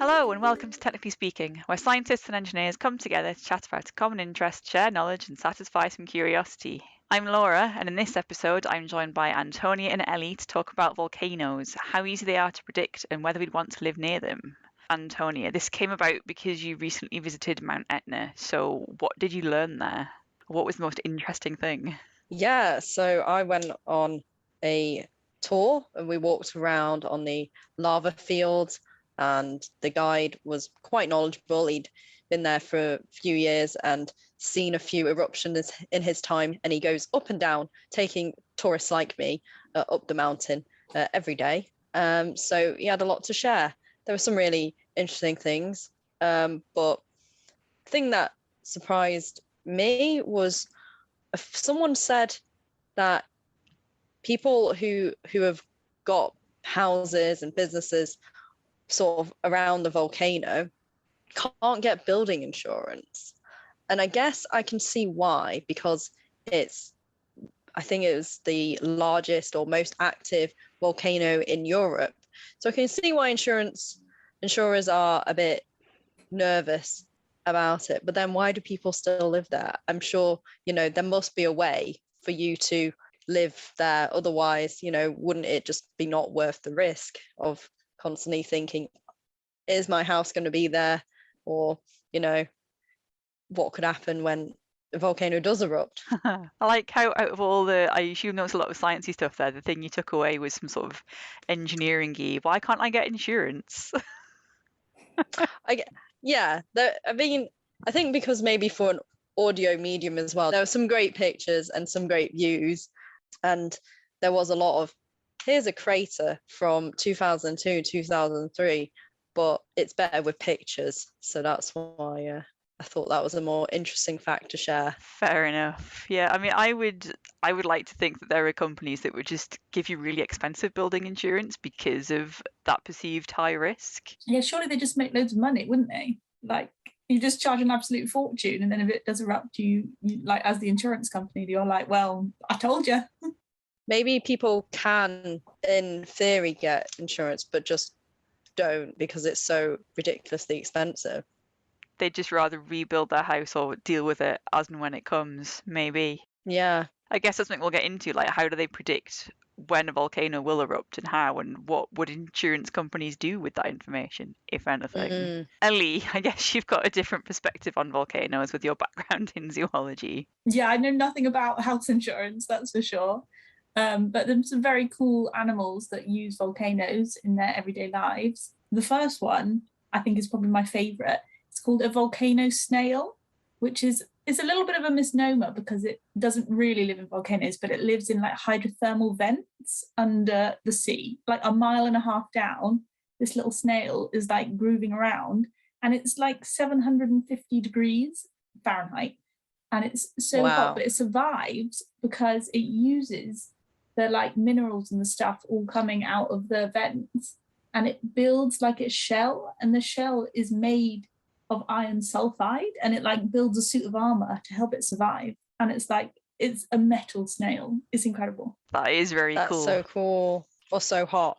Hello and welcome to Technically Speaking, where scientists and engineers come together to chat about a common interest, share knowledge and satisfy some curiosity. I'm Laura, and in this episode I'm joined by Antonia and Ellie to talk about volcanoes, how easy they are to predict and whether we'd want to live near them. Antonia, this came about because you recently visited Mount Etna, so what did you learn there? What was the most interesting thing? Yeah, so I went on a tour and we walked around on the lava fields, and the guide was quite knowledgeable. He'd been there for a few years and seen a few eruptions in his time, and he goes up and down, taking tourists like me up the mountain every day. So he had a lot to share. There were some really interesting things, but the thing that surprised me was someone said that people who have got houses and businesses sort of around the volcano can't get building insurance. And I guess I can see why, because I think it was the largest or most active volcano in Europe. So I can see why insurers are a bit nervous about it. But then why do people still live there? I'm sure, there must be a way for you to live there. Otherwise, wouldn't it just be not worth the risk of constantly thinking, is my house going to be there? Or, what could happen when a volcano does erupt? I like how out of all I assume there was a lot of sciencey stuff there. The thing you took away was some sort of engineering-y. Why can't I get insurance? I think because maybe for an audio medium as well, there were some great pictures and some great views. And there was a lot of, here's a crater from 2002, 2003, but it's better with pictures. So that's why I thought that was a more interesting fact to share. Fair enough. Yeah, I mean, I would like to think that there are companies that would just give you really expensive building insurance because of that perceived high risk. Yeah, surely they just make loads of money, wouldn't they? Like, you just charge an absolute fortune, and then if it does erupt, you like, as the insurance company, you're like, well, I told you. Maybe people can, in theory, get insurance, but just don't because it's so ridiculously expensive. They'd just rather rebuild their house or deal with it as and when it comes, maybe. Yeah. I guess that's something we'll get into, like how do they predict when a volcano will erupt and how, and what would insurance companies do with that information, if anything? Ellie, I guess you've got a different perspective on volcanoes with your background in zoology. Yeah, I know nothing about health insurance, that's for sure. But there's some very cool animals that use volcanoes in their everyday lives. The first one, I think, is probably my favorite. It's called a volcano snail, which is a little bit of a misnomer because it doesn't really live in volcanoes, but it lives in like hydrothermal vents under the sea, like a mile and a half down. This little snail is like grooving around, and it's like 750 degrees Fahrenheit, and it's so hot, but it survives because it uses the like minerals and the stuff all coming out of the vents, and it builds like a shell, and the shell is made of iron sulfide, and it like builds a suit of armor to help it survive. And it's a metal snail. It's incredible. That is very cool. That's so cool. Or so hot.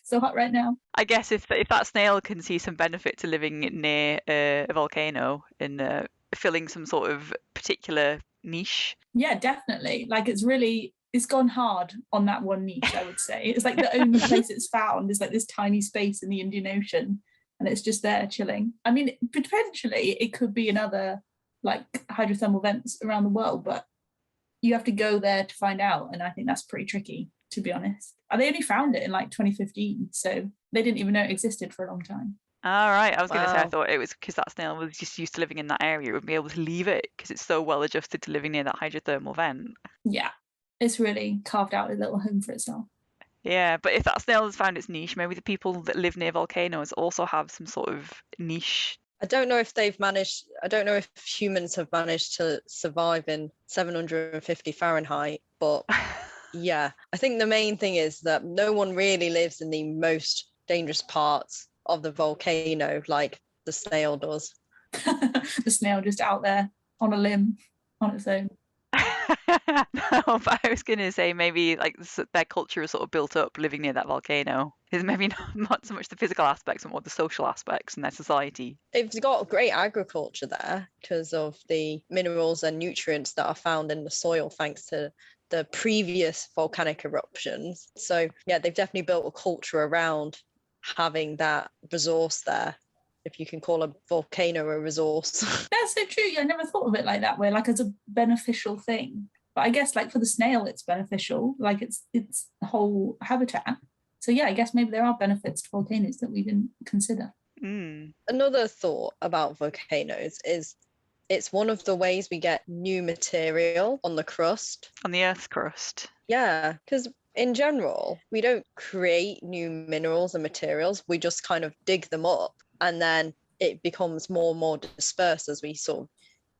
So hot right now. I guess if that snail can see some benefit to living near a volcano and filling some sort of particular niche. Yeah, definitely. Like it's gone hard on that one niche, I would say. It's like the only place it's found is like this tiny space in the Indian Ocean, and it's just there chilling. I mean, potentially it could be another like hydrothermal vents around the world, but you have to go there to find out, and I think that's pretty tricky, to be honest. And they only found it in like 2015, so they didn't even know it existed for a long time. All right, I was going to say I thought it was because that snail was just used to living in that area, it would be able to leave it because it's so well adjusted to living near that hydrothermal vent. Yeah, it's really carved out a little home for itself. Yeah, but if that snail has found its niche, maybe the people that live near volcanoes also have some sort of niche. I don't know if humans have managed to survive in 750 Fahrenheit, but yeah, I think the main thing is that no one really lives in the most dangerous parts of the volcano like the snail does. The snail just out there on a limb on its own. No, but I was going to say maybe like their culture is sort of built up living near that volcano. Is maybe not so much the physical aspects, but more the social aspects in their society. They've got great agriculture there because of the minerals and nutrients that are found in the soil thanks to the previous volcanic eruptions. So yeah, they've definitely built a culture around having that resource there, if you can call a volcano a resource. That's so true. I never thought of it like that, where like as a beneficial thing. But I guess like for the snail, it's beneficial, like it's whole habitat. So yeah, I guess maybe there are benefits to volcanoes that we didn't consider. Another thought about volcanoes is it's one of the ways we get new material on the crust. On the Earth's crust. Yeah, because in general, we don't create new minerals and materials. We just kind of dig them up and then it becomes more and more dispersed as we sort of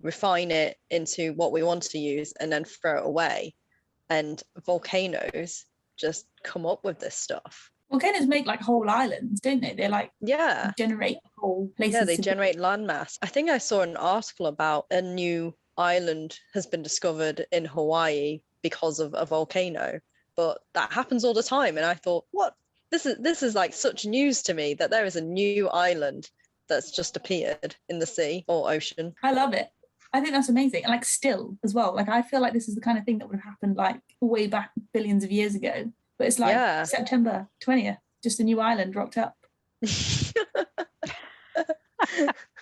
refine it into what we want to use and then throw it away. And volcanoes just come up with this stuff. Volcanoes make like whole islands, don't they? They're like, yeah, generate whole places. Yeah, they generate landmass. I think I saw an article about a new island has been discovered in Hawaii because of a volcano, but that happens all the time. And I thought, what? This is like such news to me that there is a new island that's just appeared in the sea or ocean. I love it. I think that's amazing. And like still as well, like I feel like this is the kind of thing that would have happened like way back billions of years ago. But it's like September 20th, just a new island rocked up.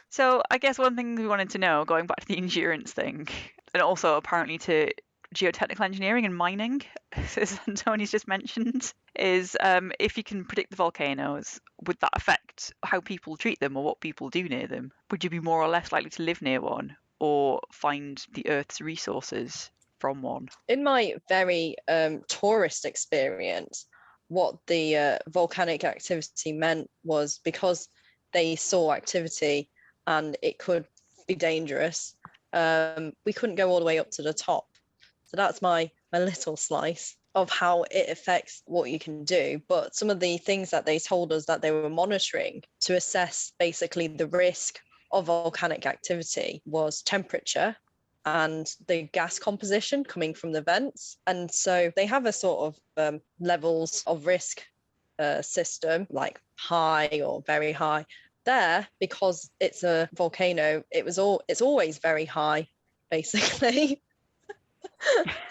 So I guess one thing we wanted to know, going back to the endurance thing, and also apparently to geotechnical engineering and mining, as Tony's just mentioned, is if you can predict the volcanoes, would that affect how people treat them or what people do near them? Would you be more or less likely to live near one or find the Earth's resources from one? In my very tourist experience, what the volcanic activity meant was because they saw activity and it could be dangerous, we couldn't go all the way up to the top. So that's my little slice of how it affects what you can do. But some of the things that they told us that they were monitoring to assess basically the risk of volcanic activity was temperature and the gas composition coming from the vents. And so they have a sort of levels of risk system, like high or very high. There, because it's a volcano, it's always very high, basically.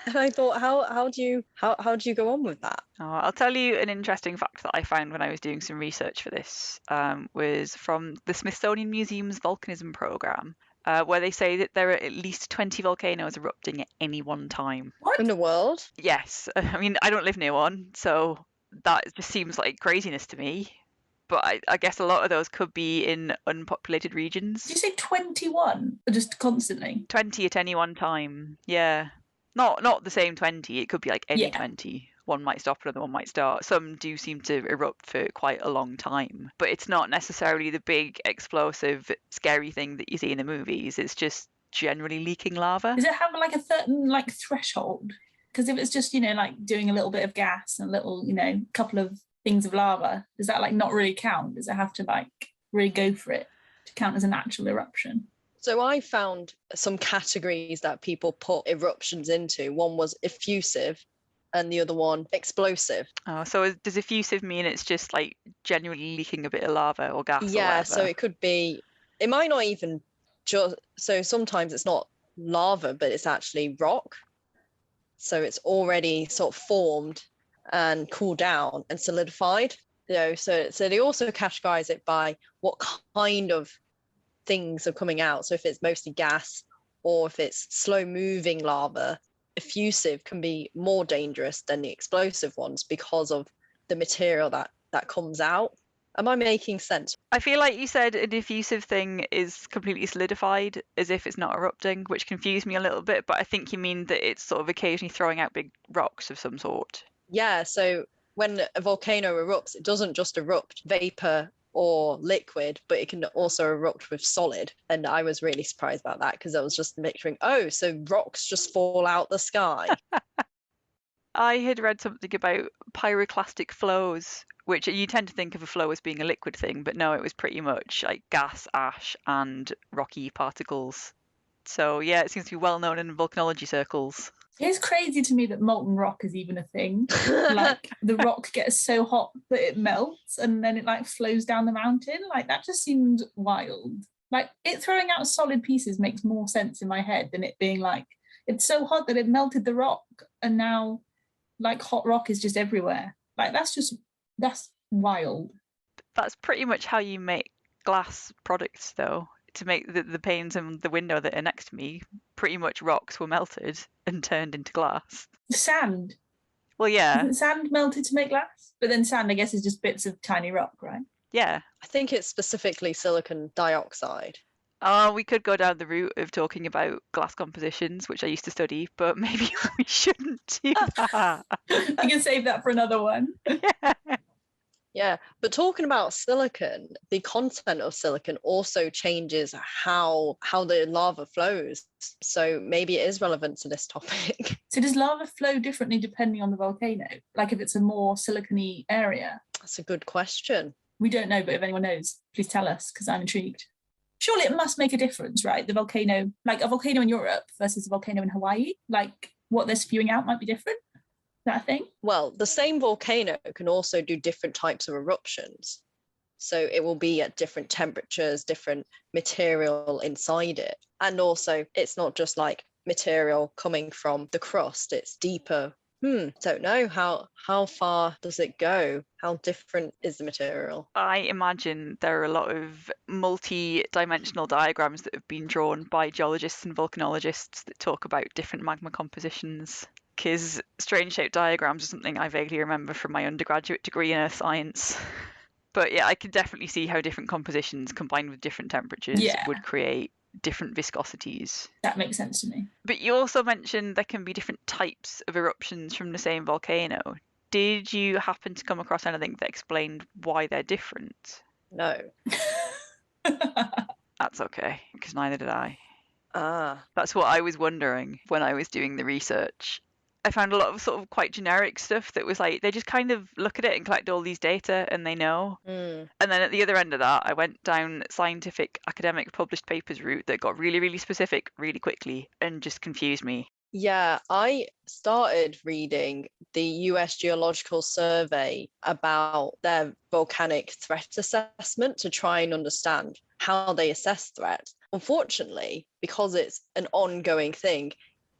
And I thought, how do you go on with that? I'll tell you an interesting fact that I found when I was doing some research for this, was from the Smithsonian Museum's volcanism program, where they say that there are at least 20 volcanoes erupting at any one time. What? In the world? Yes. I mean, I don't live near one, so that just seems like craziness to me. But I guess a lot of those could be in unpopulated regions. Did you say 21? Or just constantly? 20 at any one time, yeah. Not the same 20, it could be like any 20. One might stop, another one might start. Some do seem to erupt for quite a long time, but it's not necessarily the big, explosive, scary thing that you see in the movies. It's just generally leaking lava. Does it have like a certain like threshold? Because if it's just, like doing a little bit of gas and a little, couple of things of lava, does that like not really count? Does it have to like really go for it to count as an actual eruption? So I found some categories that people put eruptions into. One was effusive and the other one explosive. Oh, so does effusive mean it's just like genuinely leaking a bit of lava or gas? Yeah, so it might not even so sometimes it's not lava, but it's actually rock. So it's already sort of formed and cooled down and solidified. So they also categorize it by what kind of things are coming out. So if it's mostly gas or if it's slow moving lava, effusive can be more dangerous than the explosive ones because of the material that comes out. Am I making sense? I feel like you said a diffusive thing is completely solidified as if it's not erupting, which confused me a little bit, but I think you mean that it's sort of occasionally throwing out big rocks of some sort. Yeah, so when a volcano erupts, it doesn't just erupt vapor or liquid, but it can also erupt with solid. And I was really surprised about that because I was just picturing, so rocks just fall out the sky. I had read something about pyroclastic flows, which you tend to think of a flow as being a liquid thing, but no, it was pretty much like gas, ash, and rocky particles. So yeah, it seems to be well known in volcanology circles. It's crazy to me that molten rock is even a thing. Like the rock gets so hot that it melts and then it like flows down the mountain. Like that just seemed wild. Like it throwing out solid pieces makes more sense in my head than it being like it's so hot that it melted the rock and now like hot rock is just everywhere. Like that's wild. That's pretty much how you make glass products, though. To make the panes in the window that are next to me, pretty much rocks were melted and turned into glass. Sand. Well, yeah. Isn't sand melted to make glass? But then sand, I guess, is just bits of tiny rock, right? Yeah. I think it's specifically silicon dioxide. We could go down the route of talking about glass compositions, which I used to study, but maybe we shouldn't do that. I can save that for another one. Yeah. Yeah, but talking about silicon, the content of silicon also changes how the lava flows. So maybe it is relevant to this topic. So does lava flow differently depending on the volcano? Like if it's a more silicon-y area? That's a good question. We don't know, but if anyone knows, please tell us because I'm intrigued. Surely it must make a difference, right? The volcano, like a volcano in Europe versus a volcano in Hawaii, like what they're spewing out might be different. That thing? Well, the same volcano can also do different types of eruptions. So it will be at different temperatures, different material inside it. And also, it's not just like material coming from the crust, it's deeper. Don't know. How far does it go? How different is the material? I imagine there are a lot of multi-dimensional diagrams that have been drawn by geologists and volcanologists that talk about different magma compositions. Because strange-shaped diagrams are something I vaguely remember from my undergraduate degree in earth science. But yeah, I could definitely see how different compositions combined with different temperatures would create different viscosities. That makes sense to me. But you also mentioned there can be different types of eruptions from the same volcano. Did you happen to come across anything that explained why they're different? No. That's okay, because neither did I. Ah. That's what I was wondering when I was doing the research. I found a lot of sort of quite generic stuff that was like, they just kind of look at it and collect all these data and they know. And then at the other end of that, I went down scientific academic published papers route that got really, really specific really quickly and just confused me. Yeah, I started reading the US Geological Survey about their volcanic threat assessment to try and understand how they assess threat. Unfortunately, because it's an ongoing thing,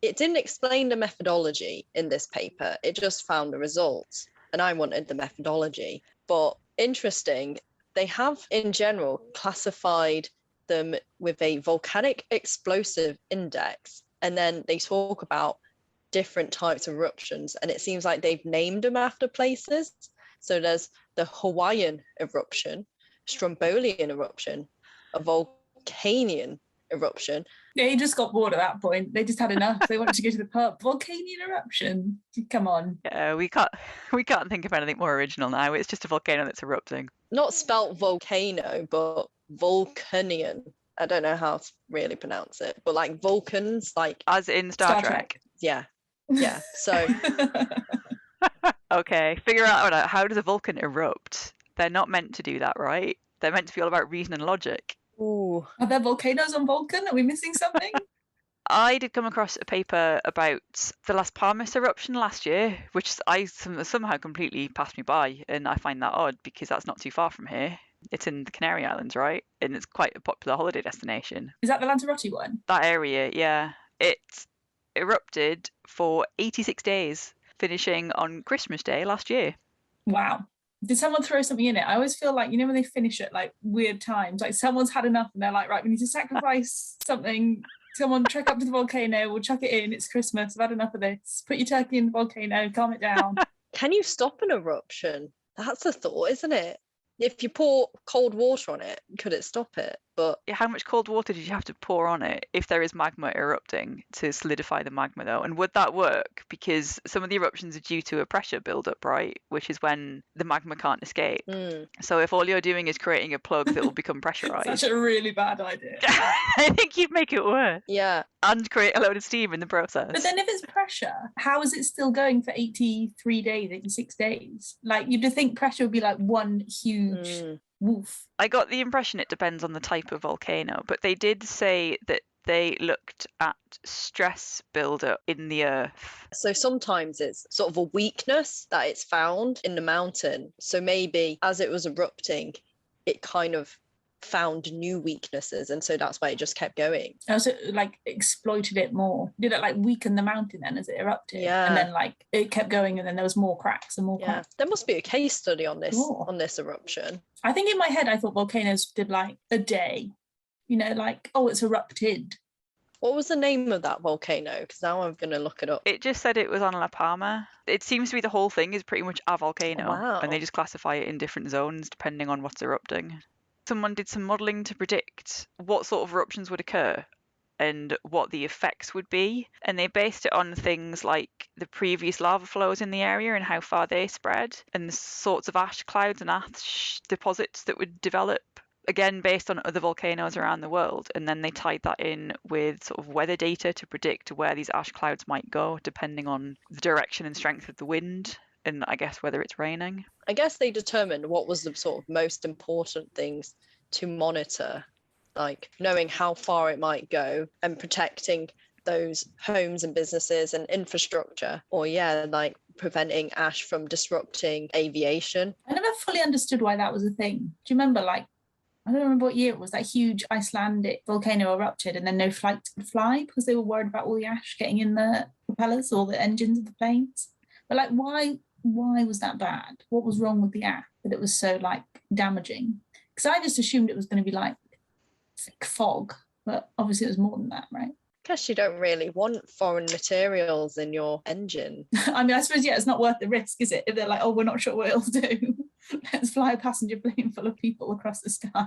it didn't explain the methodology in this paper. It just found the results, and I wanted the methodology. But interesting, they have in general classified them with a volcanic explosive index, and then they talk about different types of eruptions, and it seems like they've named them after places. So there's the Hawaiian eruption, Strombolian eruption, a volcanian eruption. Yeah, he just got bored at that point. They just had enough. They wanted to go to the pub. Volcanian eruption. Come on. Yeah, we can't think of anything more original now. It's just a volcano that's erupting. Not spelt volcano, but Vulcanian. I don't know how to really pronounce it, but like Vulcans, like as in Star Trek. Yeah. So okay, figure out how does a volcan erupt? They're not meant to do that, right? They're meant to be all about reason and logic. Ooh. Are there volcanoes on Vulcan? Are we missing something? I did come across a paper about the Las Palmas eruption last year, which I somehow completely passed me by, and I find that odd because that's not too far from here. It's in the Canary Islands, right? And it's quite a popular holiday destination. Is that the Lanzarote one? That area, yeah. It erupted for 86 days, finishing on Christmas Day last year. Wow. Did someone throw something in it? I always feel like, when they finish at like weird times, like someone's had enough and they're like, right, we need to sacrifice something. Someone trek up to the volcano, we'll chuck it in, it's Christmas, I've had enough of this. Put your turkey in the volcano, calm it down. Can you stop an eruption? That's a thought, isn't it? If you pour cold water on it, could it stop it? But how much cold water did you have to pour on it if there is magma erupting to solidify the magma, though? And would that work? Because some of the eruptions are due to a pressure buildup, right? Which is when the magma can't escape. So if all you're doing is creating a plug that will become pressurized. Such a really bad idea. I think you'd make it worse. Yeah. And create a load of steam in the process. But then if it's pressure, how is it still going for 83 days, 86 days? Like, you'd think pressure would be like one huge woof. I got the impression it depends on the type of volcano, but they did say that they looked at stress buildup in the earth. So sometimes it's sort of a weakness that it's found in the mountain. So maybe as it was erupting, it kind of found new weaknesses, and so that's why it just kept going. Oh, so like exploited it more. Did it like weaken the mountain then as it erupted? Yeah. And then like it kept going, and then there was more cracks and more Yeah, cracks. there must be a case study on this Sure. on this eruption. I think in my head I thought volcanoes did like a day, you know, like, oh, it's erupted. What was the name of that volcano? Because now I'm going to look it up. It just said it was on La Palma. It seems to be the whole thing is pretty much a volcano. Wow. And they just classify it in different zones depending on what's erupting. Someone did some modelling to predict what sort of eruptions would occur and what the effects would be. And they based it on things like the previous lava flows in the area and how far they spread, and the sorts of ash clouds and ash deposits that would develop, again based on other volcanoes around the world. And then they tied that in with sort of weather data to predict where these ash clouds might go depending on the direction and strength of the wind, and I guess whether it's raining. I guess they determined what was the sort of most important things to monitor, like knowing how far it might go and protecting those homes and businesses and infrastructure, or like preventing ash from disrupting aviation. I never fully understood why that was a thing. Do you remember, like, I don't remember what year it was, that huge Icelandic volcano erupted and then no flights could fly because they were worried about all the ash getting in the propellers or the engines of the planes. But like, why was that bad? What was wrong with the ash that it was so like damaging? Because I just assumed it was going to be like thick fog, but obviously it was more than that, right? Guess you don't really want foreign materials in your engine. I mean, I suppose, yeah, it's not worth the risk, is it? If they're like, oh, we're not sure what it'll do. Let's fly a passenger plane full of people across the sky.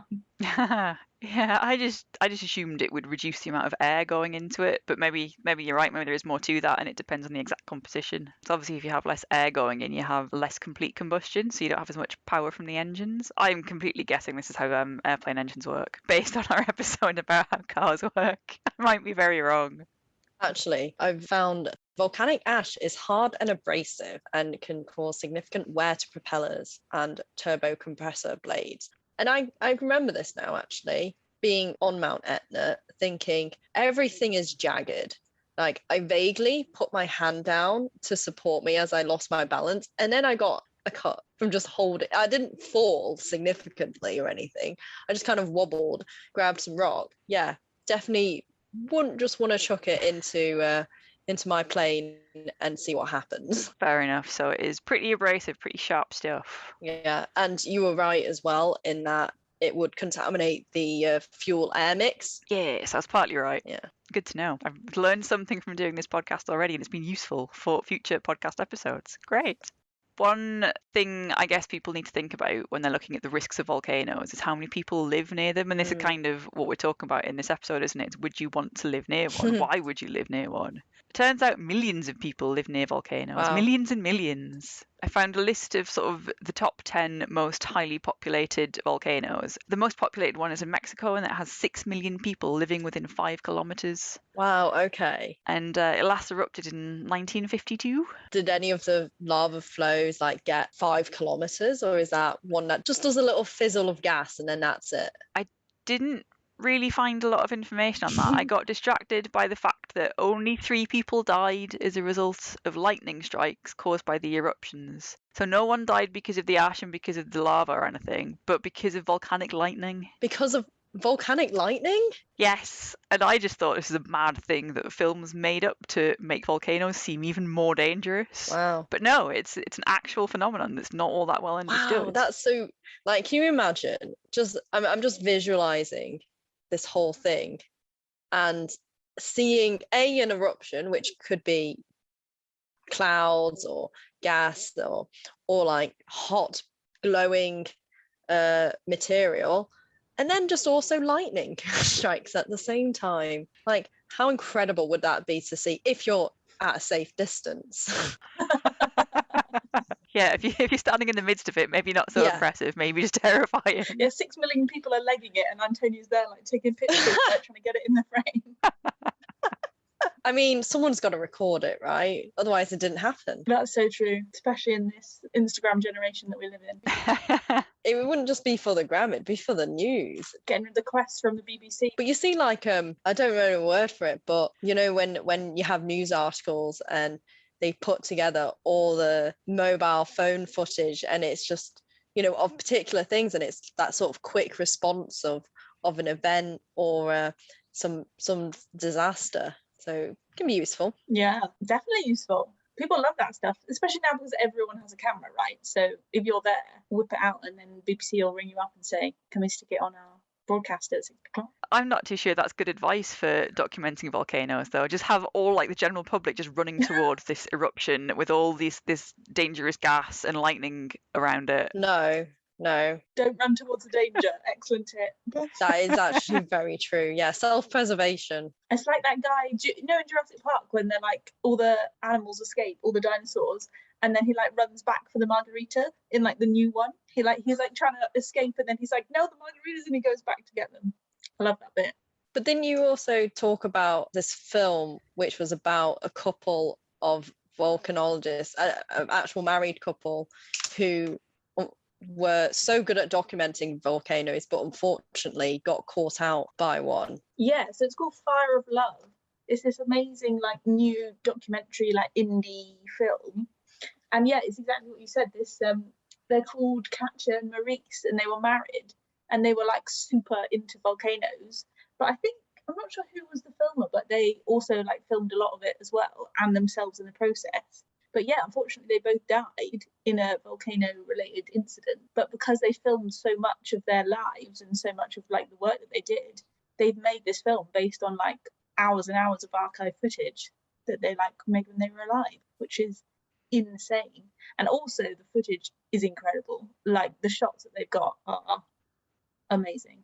Yeah, I just assumed it would reduce the amount of air going into it, but maybe you're right. Maybe there is more to that, and it depends on the exact composition. So obviously, if you have less air going in, you have less complete combustion, so you don't have as much power from the engines. I'm completely guessing this is how airplane engines work, based on our episode about how cars work. I might be very wrong. Actually, I've found volcanic ash is hard and abrasive and can cause significant wear to propellers and turbo compressor blades. And I remember this now, actually, being on Mount Etna, thinking everything is jagged. Like, I vaguely put my hand down to support me as I lost my balance, and then I got a cut from just holding. I didn't fall significantly or anything. I just kind of wobbled, grabbed some rock. Yeah, definitely wouldn't just want to chuck it into my plane and see what happens. Fair enough. So it is pretty abrasive, pretty sharp stuff. Yeah, and you were right as well in that it would contaminate the fuel air mix. Yes, that's partly right. Yeah. Good to know. I've learned something from doing this podcast already, and it's been useful for future podcast episodes. Great. One thing I guess people need to think about when they're looking at the risks of volcanoes is how many people live near them. And this is kind of what we're talking about in this episode, isn't it? Would you want to live near one? Why would you live near one? It turns out millions of people live near volcanoes. Wow. Millions and millions. I found a list of sort of the top 10 most highly populated volcanoes. The most populated one is in Mexico, and it has 6 million people living within 5 kilometers. Wow, okay. And it last erupted in 1952. Did any of the lava flows like get 5 kilometers, or is that one that just does a little fizzle of gas and then that's it? I didn't really find a lot of information on that. I got distracted by the fact that only 3 people died as a result of lightning strikes caused by the eruptions. So no one died because of the ash and because of the lava or anything, but because of volcanic lightning. Because of volcanic lightning? Yes, and I just thought this is a mad thing that films made up to make volcanoes seem even more dangerous. Wow. But no, it's an actual phenomenon that's not all that well understood. Wow, that's so, like, can you imagine? I'm just visualizing this whole thing and seeing an eruption, which could be clouds or gas or like hot glowing material, and then just also lightning strikes at the same time. Like, how incredible would that be to see if you're at a safe distance? Yeah, if you're standing in the midst of it, maybe not so impressive, maybe just terrifying. Yeah, 6 million people are legging it, and Antonio's there, like taking pictures, like, trying to get it in the frame. I mean, someone's got to record it, right? Otherwise, it didn't happen. That's so true, especially in this Instagram generation that we live in. It wouldn't just be for the gram, it'd be for the news. Getting the requests from the BBC. But you see, like, I don't know a word for it, but you know, when you have news articles and they put together all the mobile phone footage, and it's just, you know, of particular things, and it's that sort of quick response of an event or some disaster. So it can be useful. Yeah, definitely useful. People love that stuff, especially now because everyone has a camera, right? So if you're there, whip it out, and then BBC will ring you up and say, can we stick it on our broadcast at 6 o'clock? I'm not too sure that's good advice for documenting volcanoes, though. Just have all like the general public just running towards this eruption with all this dangerous gas and lightning around it. No. Don't run towards the danger. Excellent tip. That is actually very true. Yeah, self-preservation. It's like that guy, you know, in Jurassic Park when they're like all the animals escape, all the dinosaurs, and then he like runs back for the margarita in like the new one. He's like trying to escape, and then he's like, no, the margaritas, and he goes back to get them. I love that bit. But then you also talk about this film, which was about a couple of volcanologists, an actual married couple who were so good at documenting volcanoes, but unfortunately got caught out by one. Yeah, so it's called Fire of Love. It's this amazing like new documentary, like indie film. And yeah, it's exactly what you said. This they're called Katja and Maurice, and they were married, and they were like super into volcanoes. But I think, I'm not sure who was the filmer, but they also like filmed a lot of it as well, and themselves in the process. But yeah, unfortunately, they both died in a volcano-related incident. But because they filmed so much of their lives and so much of like the work that they did, they've made this film based on like hours and hours of archive footage that they like made when they were alive, which is insane. And also the footage is incredible. Like the shots that they've got are amazing.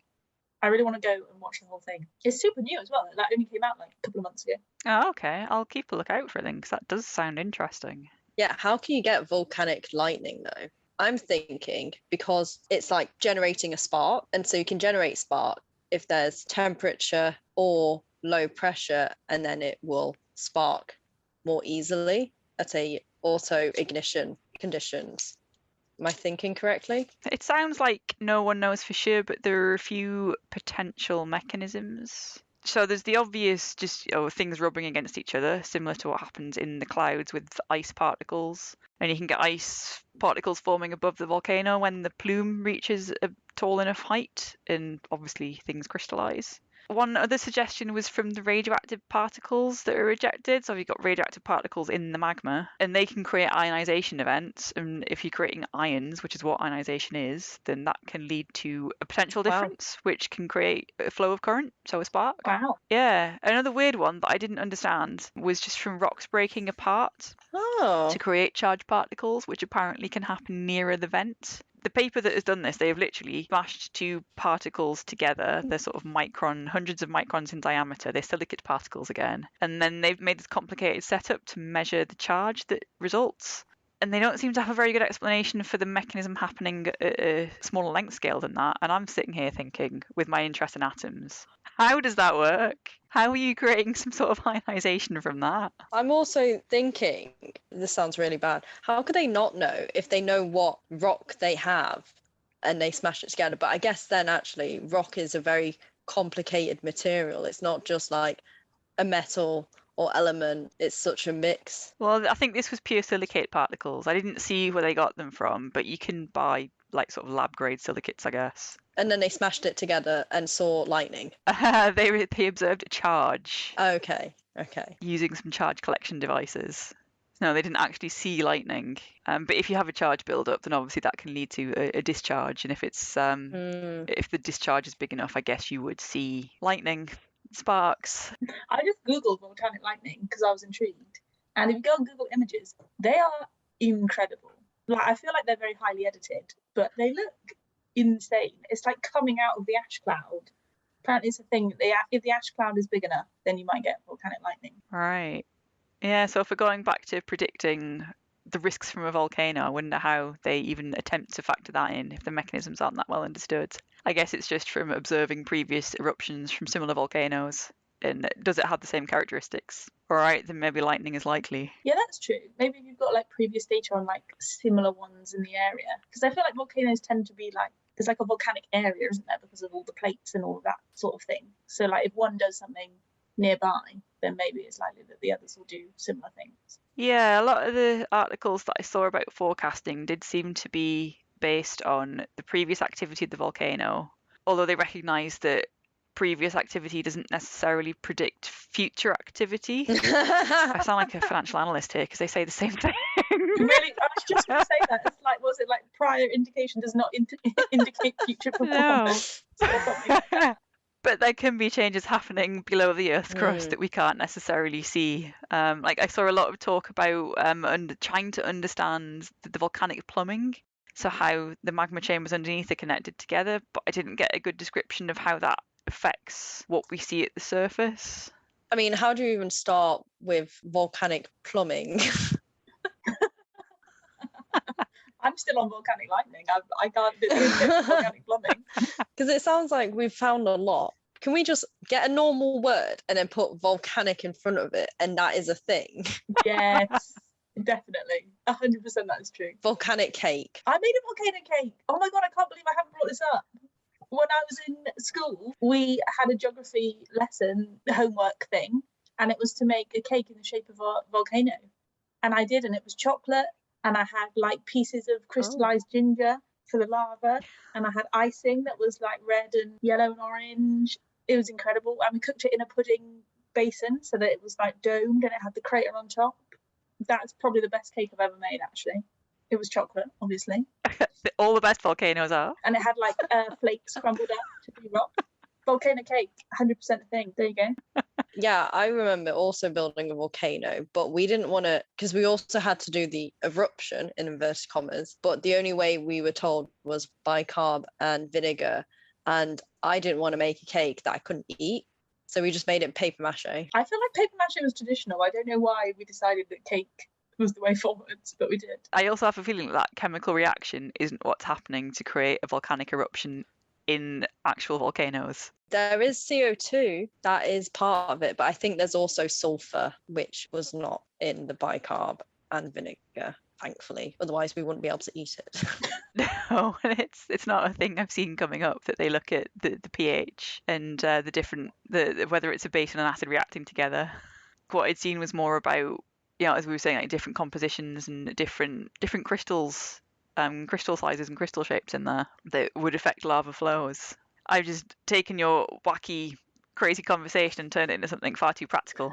I really want to go and watch the whole thing. It's super new as well. That only came out like a couple of months ago. Oh, okay. I'll keep a lookout for it then, because that does sound interesting. Yeah, how can you get volcanic lightning though? I'm thinking because it's like generating a spark, and so you can generate spark if there's temperature or low pressure, and then it will spark more easily at a auto ignition conditions. Am I thinking correctly? It sounds like no one knows for sure, but there are a few potential mechanisms. So there's the obvious, just things rubbing against each other, similar to what happens in the clouds with ice particles. And you can get ice particles forming above the volcano when the plume reaches a tall enough height, and obviously things crystallize. One other suggestion was from the radioactive particles that are ejected. So you've got radioactive particles in the magma, and they can create ionization events. And if you're creating ions, which is what ionization is, then that can lead to a potential difference, which can create a flow of current, so a spark. Wow. Yeah. Another weird one that I didn't understand was just from rocks breaking apart to create charged particles, which apparently can happen nearer the vent. The paper that has done this, they have literally smashed two particles together. They're sort of hundreds of microns in diameter. They're silicate particles again. And then they've made this complicated setup to measure the charge that results. And they don't seem to have a very good explanation for the mechanism happening at a smaller length scale than that. And I'm sitting here thinking, with my interest in atoms, how does that work? How are you creating some sort of ionization from that? I'm also thinking, this sounds really bad, how could they not know if they know what rock they have and they smash it together? But I guess then actually rock is a very complicated material. It's not just like a metal or element, it's such a mix. Well, I think this was pure silicate particles. I didn't see where they got them from, but you can buy like sort of lab grade silicates, I guess. And then they smashed it together and saw lightning. They observed a charge. Okay. Using some charge collection devices. No, they didn't actually see lightning. But if you have a charge build-up, then obviously that can lead to a discharge. And if it's if the discharge is big enough, I guess you would see lightning, sparks. I just googled volcanic lightning because I was intrigued. And if you go on Google Images, they are incredible. Like I feel like they're very highly edited, but they look insane. It's like coming out of the ash cloud. Apparently it's a thing, if the ash cloud is big enough, then you might get volcanic lightning. Right. Yeah, so if we're going back to predicting the risks from a volcano, I wonder how they even attempt to factor that in if the mechanisms aren't that well understood. I guess it's just from observing previous eruptions from similar volcanoes. And does it have the same characteristics? all right, then maybe lightning is likely. Yeah, that's true. Maybe if you've got like previous data on like similar ones in the area, because I feel like volcanoes tend to be like there's like a volcanic area, isn't there, because of all the plates and all of that sort of thing. So like if one does something nearby, then maybe it's likely that the others will do similar things. Yeah, a lot of the articles that I saw about forecasting did seem to be based on the previous activity of the volcano, although they recognise that previous activity doesn't necessarily predict future activity. I sound like a financial analyst here because they say the same thing. Really, I was just going to say that. It's like, was it like prior indication does not indicate future performance? No. Or something like that. But there can be changes happening below the Earth's crust that we can't necessarily see. Like I saw a lot of talk about trying to understand the volcanic plumbing, so how the magma chambers underneath are connected together, but I didn't get a good description of how that affects what we see at the surface. I mean, how do you even start with volcanic plumbing? I'm still on volcanic lightning. I can't do volcanic plumbing. Because it sounds like we've found a lot. Can we just get a normal word and then put volcanic in front of it, and that is a thing? Yes, definitely. 100% that is true. Volcanic cake. I made a volcano cake. Oh my God, I can't believe I haven't brought this up. When I was in school, we had a geography lesson homework thing, and it was to make a cake in the shape of a volcano. And I did, and it was chocolate, and I had like pieces of crystallized ginger for the lava, and I had icing that was like red and yellow and orange. It was incredible. And we cooked it in a pudding basin so that it was like domed and it had the crater on top. That's probably the best cake I've ever made, actually. It was chocolate, obviously. All the best volcanoes are. And it had like flakes crumbled up to be rock. Volcano cake, 100% a thing. There you go. Yeah, I remember also building a volcano, but we didn't want to, because we also had to do the eruption in inverted commas, but the only way we were told was bicarb and vinegar. And I didn't want to make a cake that I couldn't eat. So we just made it paper mache. I feel like paper mache was traditional. I don't know why we decided that cake was the way forwards, but we did. I also have a feeling that chemical reaction isn't what's happening to create a volcanic eruption in actual volcanoes. There is CO2 that is part of it, but I think there's also sulfur, which was not in the bicarb and vinegar, thankfully. Otherwise, we wouldn't be able to eat it. No, it's not a thing I've seen coming up that they look at the pH and the different whether it's a base and an acid reacting together. What I'd seen was more about, you know, as we were saying, like different compositions and different crystals, crystal sizes and crystal shapes in there that would affect lava flows. I've just taken your wacky, crazy conversation and turned it into something far too practical.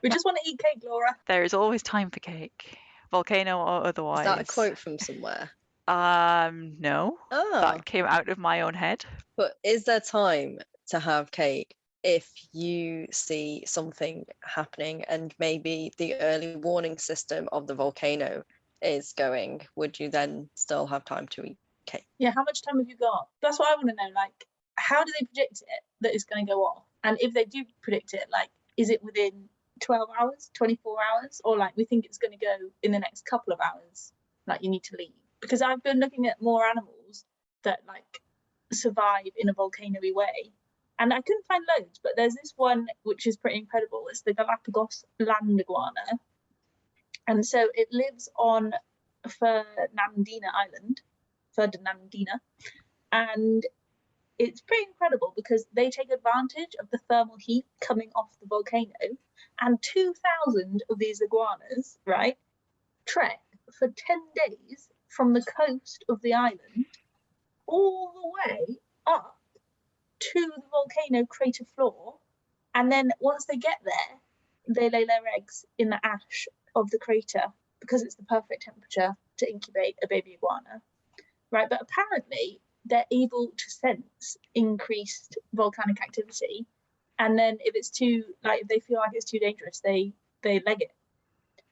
We just want to eat cake, Laura. There is always time for cake, volcano or otherwise. Is that a quote from somewhere? No. Oh. That came out of my own head. But is there time to have cake if you see something happening and maybe the early warning system of the volcano is going? Would you then still have time to eat cake? Yeah, how much time have you got? That's what I want to know. Like, how do they predict it that it's going to go off? And if they do predict it, like, is it within 12 hours, 24 hours? Or like, we think it's going to go in the next couple of hours, like you need to leave? Because I've been looking at more animals that like survive in a volcano-y way. And I couldn't find loads, but there's this one which is pretty incredible. It's the Galapagos land iguana. And so it lives on Fernandina Island, Fernandina. And it's pretty incredible because they take advantage of the thermal heat coming off the volcano. And 2,000 of these iguanas, right, trek for 10 days from the coast of the island all the way up to the volcano crater floor. And then once they get there, they lay their eggs in the ash of the crater because it's the perfect temperature to incubate a baby iguana, right? But apparently they're able to sense increased volcanic activity, and then if it's too, like, if they feel like it's too dangerous, they leg it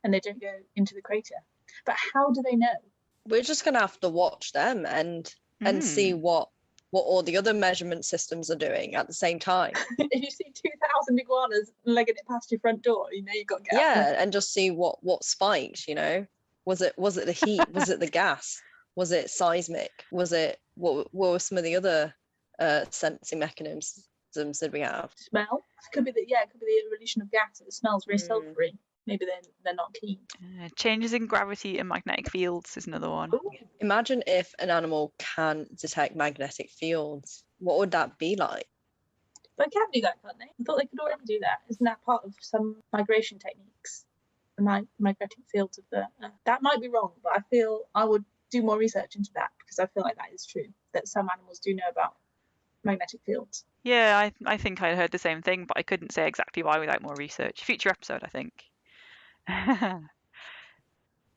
and they don't go into the crater. But how do they know? We're just gonna have to watch them and see what all the other measurement systems are doing at the same time. If you see 2,000 iguanas legging it past your front door, you know you've got to get out. And just see what spiked, you know. Was it the heat? Was it the gas? Was it seismic? Was it what were some of the other sensing mechanisms systems did we have? Smell. It could be the evolution of gas. It smells very sulfury. Maybe they're not keen. Changes in gravity and magnetic fields is another one. Ooh. Imagine if an animal can detect magnetic fields. What would that be like? But they can do that, can't they? I thought they could already do that. Isn't that part of some migration techniques? The magnetic fields of the Earth. That might be wrong, but I feel I would do more research into that because I feel like that is true, that some animals do know about magnetic fields. Yeah, I think I heard the same thing, but I couldn't say exactly why without more research. Future episode, I think.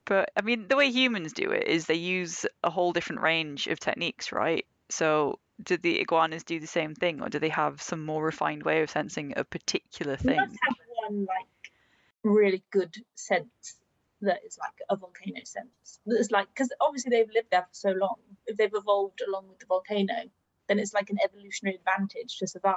But I mean, the way humans do it is they use a whole different range of techniques, right? So did the iguanas do the same thing, or do they have some more refined way of sensing a particular You thing? must have one like really good sense that is like a volcano sense. That's like, because obviously they've lived there for so long. If they've evolved along with the volcano, then it's like an evolutionary advantage to survive.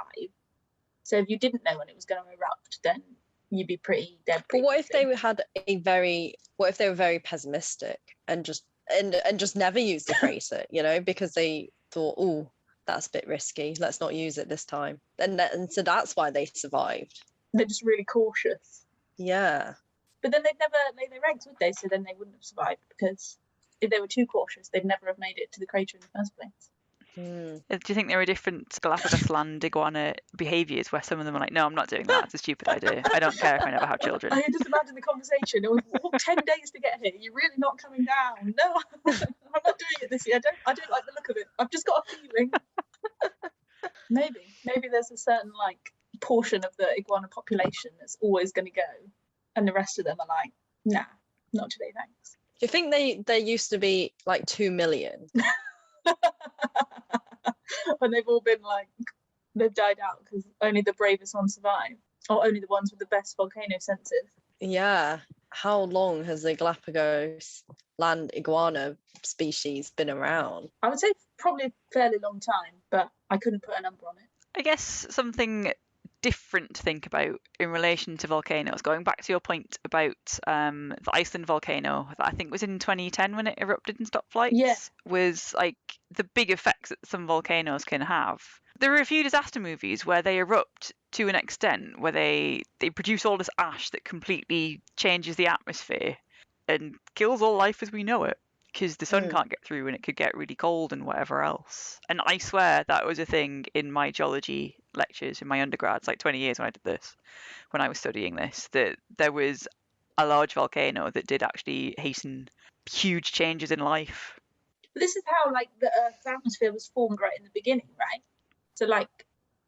So if you didn't know when it was going to erupt, then you'd be pretty dead. But what if they were very pessimistic and just never used the crater, because they thought, oh, that's a bit risky, let's not use it this time. And so that's why they survived. They're just really cautious. Yeah. But then they'd never lay their eggs, would they? So then they wouldn't have survived, because if they were too cautious, they'd never have made it to the crater in the first place. Do you think there are different Galapagos land iguana behaviours where some of them are like, no, I'm not doing that, it's a stupid idea, I don't care if I never have children? I can just imagine the conversation. It was 10 days to get here. You're really not coming down. No, I'm not doing it this year. I don't like the look of it. I've just got a feeling. Maybe there's a certain like portion of the iguana population that's always going to go, and the rest of them are like, nah, not today, thanks. Do you think there used to be like 2 million? And they've all been like, they've died out because only the bravest ones survive, or only the ones with the best volcano senses. Yeah. How long has the Galapagos land iguana species been around? I would say probably a fairly long time, but I couldn't put a number on it. I guess something different to think about in relation to volcanoes, going back to your point about the Iceland volcano that I think was in 2010 when it erupted and stopped flights, was like the big effects that some volcanoes can have. There are a few disaster movies where they erupt to an extent where they produce all this ash that completely changes the atmosphere and kills all life as we know it, because the sun can't get through and it could get really cold and whatever else. And I swear that was a thing in my geology lectures in my undergrads, like 20 years when I did this, when I was studying this, that there was a large volcano that did actually hasten huge changes in life. This is how like the Earth's atmosphere was formed right in the beginning, right? So like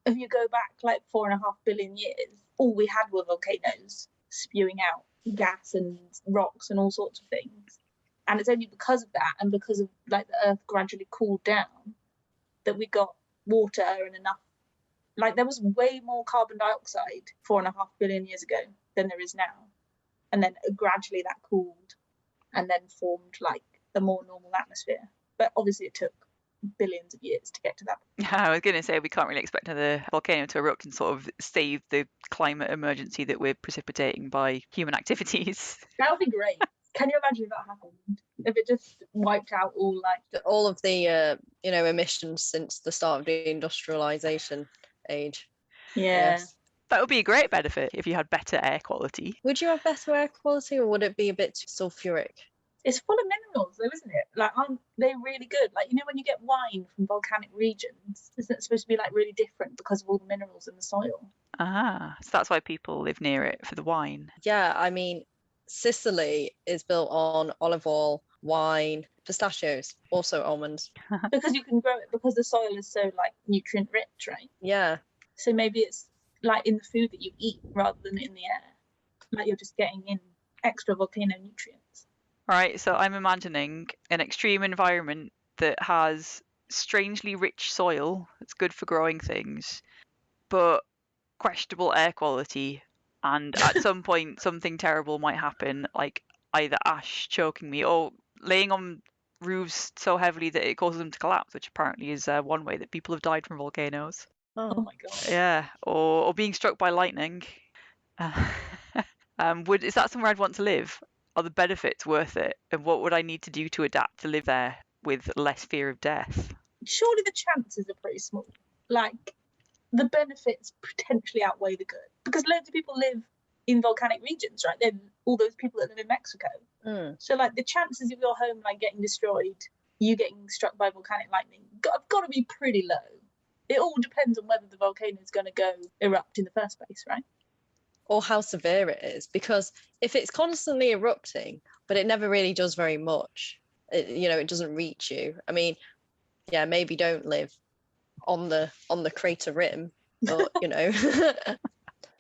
if you go back like 4.5 billion years, all we had were volcanoes spewing out gas and rocks and all sorts of things. And it's only because of that, and because of like the Earth gradually cooled down, that we got water and enough. Like there was way more carbon dioxide 4.5 billion years ago than there is now. And then gradually that cooled and then formed like a more normal atmosphere. But obviously it took billions of years to get to that. I was going to say we can't really expect another volcano to erupt and sort of save the climate emergency that we're precipitating by human activities. That would be great. Can you imagine if that happened? If it just wiped out all of the emissions since the start of the industrialization age. Yeah. Yes. That would be a great benefit if you had better air quality. Would you have better air quality, or would it be a bit too sulfuric? It's full of minerals though, isn't it? Like they're really good. Like, you know, when you get wine from volcanic regions, isn't it supposed to be like really different because of all the minerals in the soil? So that's why people live near it, for the wine. Yeah, I mean, Sicily is built on olive oil, wine, pistachios, also almonds. Because you can grow it because the soil is so like nutrient rich, right? Yeah. So maybe it's like in the food that you eat rather than in the air. Like you're just getting in extra volcano nutrients. All right, so I'm imagining an extreme environment that has strangely rich soil that's good for growing things, but questionable air quality. And at some point, something terrible might happen, like either ash choking me or laying on roofs so heavily that it causes them to collapse, which apparently is one way that people have died from volcanoes. Oh my god. Yeah, or being struck by lightning. Is that somewhere I'd want to live? Are the benefits worth it? And what would I need to do to adapt to live there with less fear of death? Surely the chances are pretty small. Like, the benefits potentially outweigh the good, because loads of people live in volcanic regions, right? Then all those people that live in Mexico. So like the chances of your home like getting destroyed, you getting struck by volcanic lightning, have got to be pretty low. It all depends on whether the volcano is going to go erupt in the first place, right? Or how severe it is, because if it's constantly erupting but it never really does very much, it doesn't reach you. I mean, yeah, maybe don't live on the crater rim, but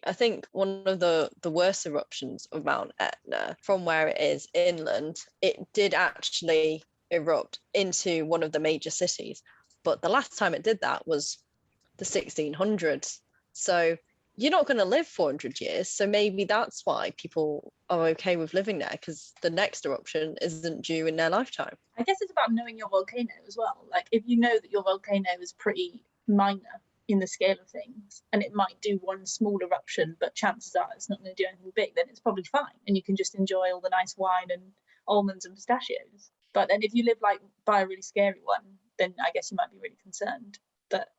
I think one of the worst eruptions of Mount Etna, from where it is inland, it did actually erupt into one of the major cities, but the last time it did that was the 1600s. So you're not going to live 400 years. So maybe that's why people are okay with living there, because the next eruption isn't due in their lifetime. I guess it's about knowing your volcano as well. Like if you know that your volcano is pretty minor in the scale of things, and it might do one small eruption, but chances are it's not going to do anything big, then it's probably fine. And you can just enjoy all the nice wine and almonds and pistachios. But then if you live like by a really scary one, then I guess you might be really concerned that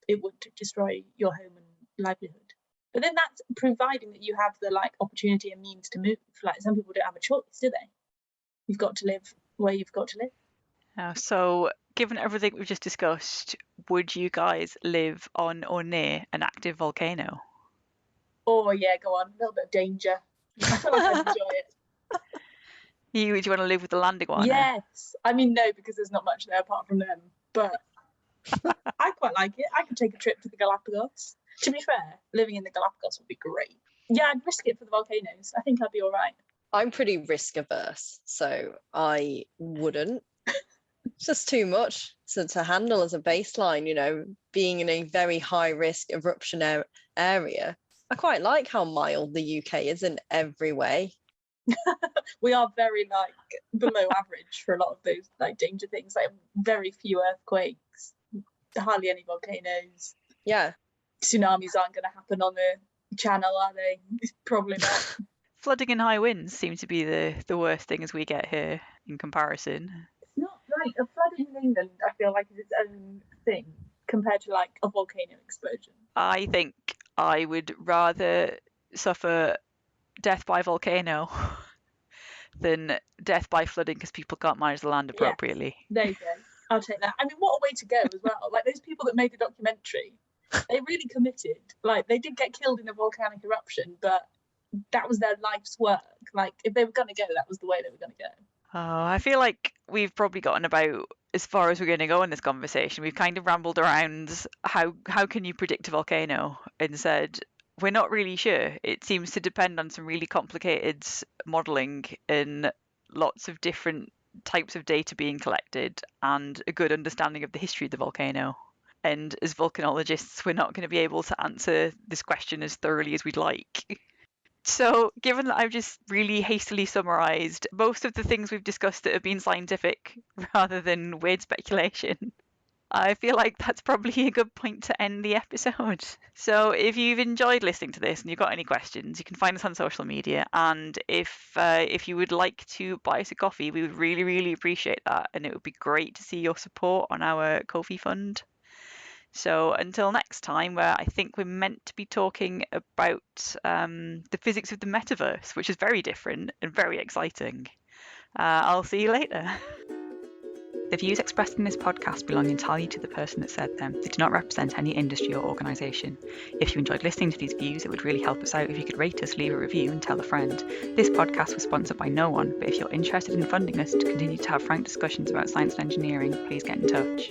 it would destroy your home and livelihood. But then that's providing that you have the like opportunity and means to move. Like some people don't have a choice, do they? You've got to live where you've got to live. So given everything we've just discussed, would you guys live on or near an active volcano? Oh yeah, go on. A little bit of danger. I feel like I'd enjoy it. Do you want to live with the land iguana? Yes. I mean, no, because there's not much there apart from them. But I quite like it. I could take a trip to the Galapagos. To be fair, living in the Galapagos would be great. Yeah, I'd risk it for the volcanoes. I think I'd be all right. I'm pretty risk averse, so I wouldn't. It's just too much to handle as a baseline, being in a very high risk eruption area. I quite like how mild the UK is in every way. We are very like below average for a lot of those like danger things, like very few earthquakes, hardly any volcanoes. Yeah. Tsunamis aren't going to happen on the channel, are they? Probably not. Flooding and high winds seem to be the worst thing as we get here in comparison. It's not like a flooding in England, I feel like, is its own thing compared to like a volcano explosion. I think I would rather suffer death by volcano than death by flooding because people can't manage the land appropriately. Yeah, there you go. I'll take that. I mean, what a way to go as well. Like those people that made the documentary, they really committed. Like they did get killed in a volcanic eruption, but that was their life's work. Like if they were going to go, that was the way they were going to go. Oh, I feel like we've probably gotten about as far as we're going to go in this conversation. We've kind of rambled around how can you predict a volcano and said we're not really sure. It seems to depend on some really complicated modelling and lots of different types of data being collected and a good understanding of the history of the volcano. And as volcanologists, we're not going to be able to answer this question as thoroughly as we'd like. So, given that I've just really hastily summarised most of the things we've discussed that have been scientific rather than weird speculation, I feel like that's probably a good point to end the episode. So if you've enjoyed listening to this and you've got any questions, you can find us on social media. And if you would like to buy us a coffee, we would really, really appreciate that. And it would be great to see your support on our Ko-fi fund. So until next time, where I think we're meant to be talking about the physics of the metaverse, which is very different and very exciting. I'll see you later. The views expressed in this podcast belong entirely to the person that said them. They do not represent any industry or organisation. If you enjoyed listening to these views, it would really help us out if you could rate us, leave a review and tell a friend. This podcast was sponsored by no one, but if you're interested in funding us to continue to have frank discussions about science and engineering, please get in touch.